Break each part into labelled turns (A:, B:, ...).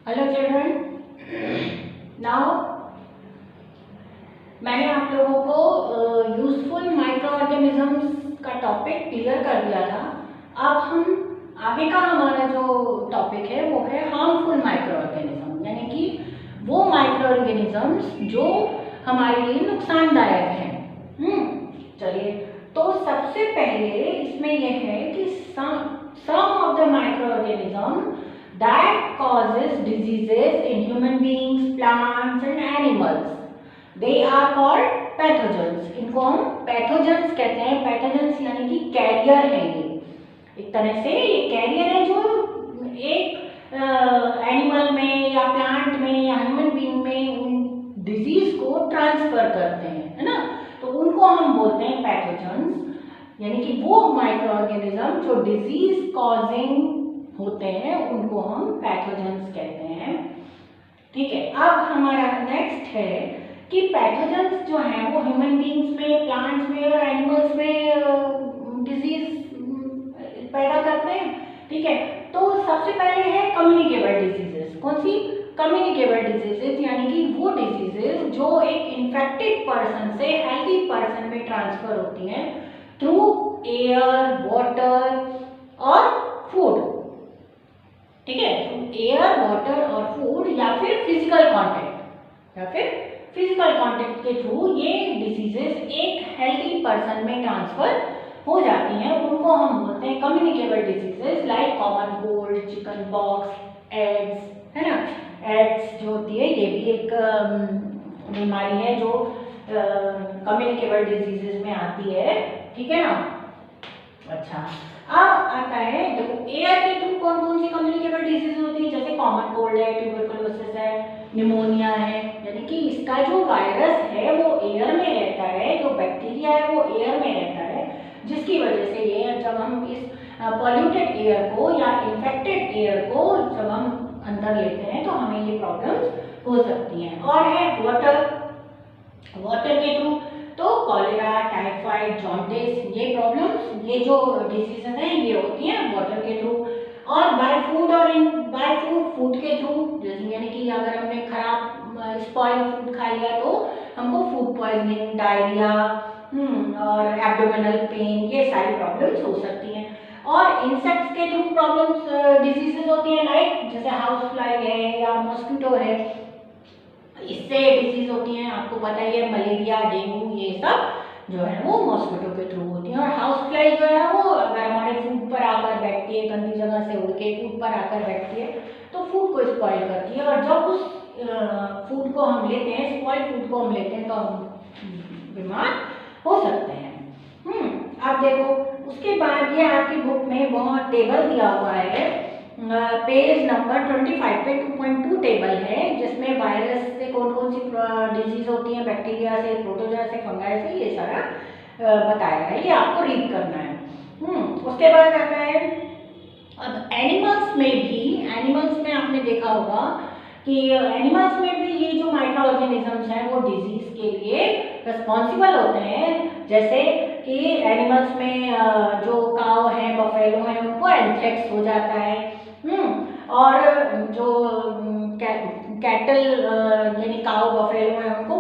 A: Hello children, now मैंने आप लोगों को यूजफुल माइक्रो ऑर्गेनिजम्स का टॉपिक क्लियर कर दिया था। अब हम आगे का हमारा जो टॉपिक है वो है हार्मफुल माइक्रो ऑर्गेनिज्म, यानी कि वो माइक्रो ऑर्गेनिजम्स जो हमारे लिए नुकसानदायक हैं। चलिए, तो सबसे पहले इसमें यह है कि some of the microorganisms that causes diseases in human beings, plants and animals. They are called pathogens. इनको हम पैथोजेंस कहते हैं। पैथोजेंस यानी कि कैरियर है। ये एक तरह से ये कैरियर है जो एक एनिमल में या प्लांट में या ह्यूमन बीइंग में उन डिजीज को ट्रांसफर करते हैं, है ना। तो उनको हम बोलते हैं पैथोजेंस, यानी कि वो माइक्रो ऑर्गेनिज्म जो डिजीज कॉजिंग होते हैं उनको हम पैथोजेंस कहते हैं। ठीक है, अब हमारा नेक्स्ट है कि पैथोजेंस जो हैं वो ह्यूमन बीइंग्स में, प्लांट्स में और एनिमल्स में डिजीज पैदा करते हैं। ठीक है, तो सबसे पहले है कम्युनिकेबल डिजीजेस। कौन सी? कम्युनिकेबल डिजीजेस, यानी कि वो डिजीजेस जो एक इन्फेक्टेड पर्सन से हेल्दी पर्सन में ट्रांसफर होती हैं थ्रू एयर, वाटर और फूड। ठीक है, एयर, वाटर और फूड या फिर फिजिकल कांटेक्ट के थ्रू ये डिजीजेस एक हेल्दी पर्सन में ट्रांसफर हो जाती हैं। उनको हम बोलते हैं communicable diseases, like common cold, chicken pox, AIDS, है ना। एड्स जो होती है ये भी एक बीमारी है जो कम्युनिकेबल डिजीजेस में आती है। ठीक है ना। अच्छा, अब आता है, देखो एयर के थ्रू कौन कौन सी कम्युनिकेबल डिजीज होती है, जैसे कॉमन कोल्ड है, ट्यूबरकुलोसिस है, निमोनिया है। यानी कि इसका जो वायरस है वो एयर में रहता है, जो बैक्टीरिया है वो एयर में रहता है, जिसकी वजह से ये जब हम इस पॉल्यूटेड एयर को या इन्फेक्टेड एयर को जब हम अंदर लेते हैं तो हमें ये प्रॉब्लम्स हो सकती हैं। और है वाटर के थ्रू, तो कॉलेरा, टाइफाइड, जॉन्डिस, ये प्रॉब्लम्स, ये जो डिजीजेस हैं ये होती हैं वाटर के थ्रू। और बाय फूड के थ्रू, यानी कि अगर हमने खराब स्पॉइल फूड खा लिया तो हमको फूड पॉइजनिंग, डायरिया और एब्डोमिनल पेन, ये सारी प्रॉब्लम्स हो सकती हैं। और इंसेक्ट्स के थ्रू प्रॉब्लम्स डिजीजेस होती हैं, लाइक जैसे हाउस फ्लाई है या मॉस्किटो है, इससे डिजीज होती हैं। आपको पता ही है मलेरिया, डेंगू, ये सब जो है वो मॉस्किटो के थ्रू होती हैं। और हाउस फ्लाई जो है वो अगर हमारे फूड पर आकर बैठती है, गंदी जगह से उड़ के फूड पर आकर बैठती है तो फूड को स्पॉइल करती है। और जब उस फूड को हम लेते हैं, स्पॉइल फूड को हम लेते हैं, तो हम बीमार हो सकते हैं। अब देखो, उसके बाद ये आपकी बुक में बहुत टेबल दिया हुआ है, पेज नंबर 25 पे 2.2 टेबल है, जिसमें वायरस से कौन कौन सी डिजीज होती हैं, बैक्टीरिया से, प्रोटोजोआ से, फंगाई से, ये सारा बताया है। ये आपको रीड करना है। उसके बाद आता है, अब एनिमल्स में आपने देखा होगा कि एनिमल्स में भी ये जो माइक्रो ऑर्गेनिजम्स हैं वो डिजीज के लिए रिस्पॉन्सिबल होते हैं। जैसे कि एनिमल्स में जो काव है, बफेलो है, उनको एंथ्रेक्स हो जाता है। और जो कैटल यानी काव, बफेलो है, उनको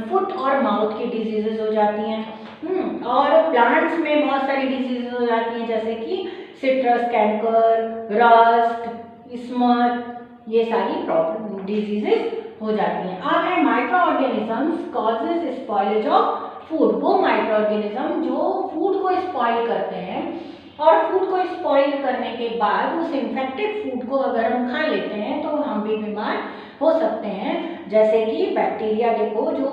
A: फुट और माउथ की डिजीजेस हो जाती हैं। और प्लांट्स में बहुत सारी डिजीजेस हो जाती हैं, जैसे कि सिट्रस कैंकर, रस्ट, स्मट, ये सारी प्रॉब्लम डिजीजेस हो जाती हैं। अब है micro organisms causes spoilage of food. वो माइक्रो ऑर्गेनिज्म जो फूड को स्पॉइल करते हैं, और फूड को स्पॉइल करने के बाद उस इन्फेक्टेड फूड को अगर हम खा लेते हैं तो हम भी बीमार हो सकते हैं। जैसे कि बैक्टीरिया, देखो जो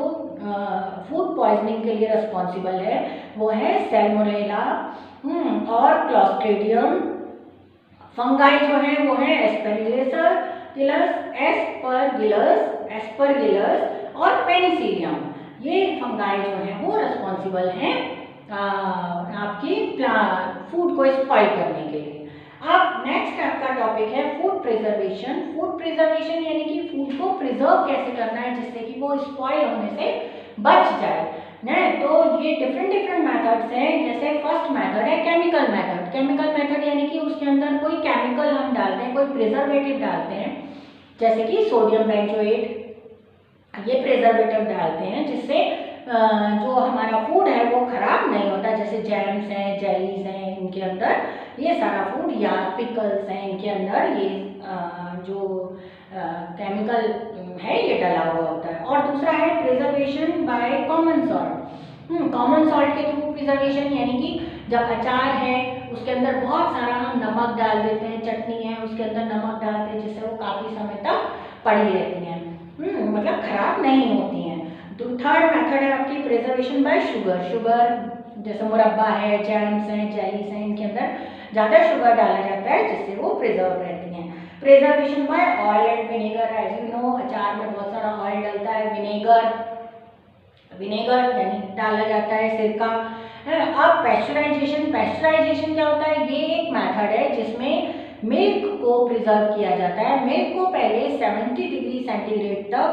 A: फूड पॉइजनिंग के लिए रिस्पॉन्सिबल है वो है सैल्मोनेला और क्लॉस्ट्रीडियम। फंगाई जो है वो है एस्परगिलस और पेनिसिलियम। ये फंगाई जो है वो रिस्पॉन्सिबल हैं आपकी फूड को स्पॉइल करने के लिए। अब नेक्स्ट आपका टॉपिक है फूड प्रिजर्वेशन। फूड प्रिजर्वेशन यानी कि फूड को प्रिजर्व कैसे करना है जिससे कि वो स्पॉइल होने से बच जाए। तो ये डिफरेंट मेथड्स हैं। जैसे फर्स्ट मेथड है chemical method. Method, chemical method यानी कि उसके अंदर कोई केमिकल हम डालते हैं, कोई प्रिजर्वेटिव डालते हैं, जैसे कि सोडियम बेंजोएट, ये प्रिजर्वेटिव डालते हैं जिससे जो हमारा फूड है वो खराब नहीं होता। जैसे जैम्स हैं, जेलीज हैं, इनके अंदर ये सारा फूड, या पिकल्स हैं, इनके अंदर ये जो केमिकल है ये डला हुआ होता है। और दूसरा है preservation by common salt. Common salt के थ्रू प्रिजर्वेशन यानी कि जब अचार है उसके अंदर बहुत सारा हम नमक डाल देते हैं, चटनी है उसके अंदर नमक डालते हैं जिससे वो काफ़ी समय तक पड़ी रहती हैं, मतलब खराब नहीं होती हैं। तो थर्ड मेथड है आपकी प्रिजर्वेशन बाय शुगर। शुगर जैसे मुरब्बा है, जैम्स हैं, जेलीज हैं, इनके अंदर ज़्यादा शुगर डाला जाता है जिससे वो प्रिजर्व रहती हैं। Preservation by oil and vinegar, as you know अचार में बहुत सारा ऑयल डलता है, विनेगर यानी डाला जाता है, सिरका। अब पैस्चराइजेशन क्या होता है? ये एक मेथड है जिसमें मिल्क को प्रिजर्व किया जाता है। मिल्क को पहले 70 डिग्री सेंटीग्रेड तक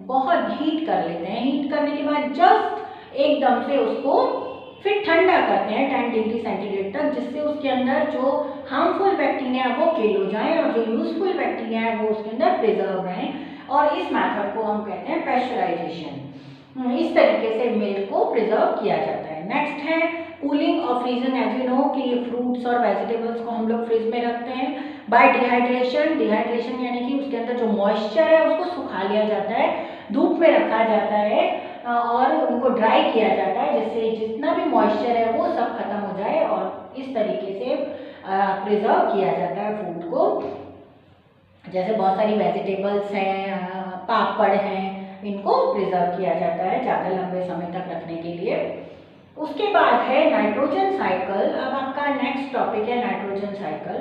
A: बहुत हीट कर लेते हैं। हीट करने के बाद जस्ट एकदम से उसको फिर ठंडा करते हैं 10 डिग्री सेंटीग्रेड तक, जिससे उसके अंदर जो हार्मफुल बैक्टीरिया है वो किल हो जाए और जो यूजफुल बैक्टीरिया है वो उसके अंदर प्रिजर्व रहें, और इस मेथड को हम कहते हैं पैस्चराइजेशन। इस तरीके से मिल्क को प्रिजर्व किया जाता है। नेक्स्ट है कूलिंग और फ्रीजिंग। एज यू नो कि ये फ्रूट्स और वेजिटेबल्स को हम लोग फ्रिज में रखते हैं बाय डिहाइड्रेशन। डिहाइड्रेशन यानी कि उसके अंदर जो मॉइस्चर है उसको सुखा लिया जाता है, धूप में रखा जाता है और उनको ड्राई किया जाता है जिससे जितना भी मॉइस्चर है वो सब खत्म हो जाए, और इस तरीके से प्रिजर्व किया जाता है फूड को। जैसे बहुत सारी वेजिटेबल्स हैं, पापड़ हैं, इनको प्रिजर्व किया जाता है ज़्यादा लंबे समय तक रखने के लिए। उसके बाद है नाइट्रोजन साइकिल। अब आपका नेक्स्ट टॉपिक है नाइट्रोजन साइकिल।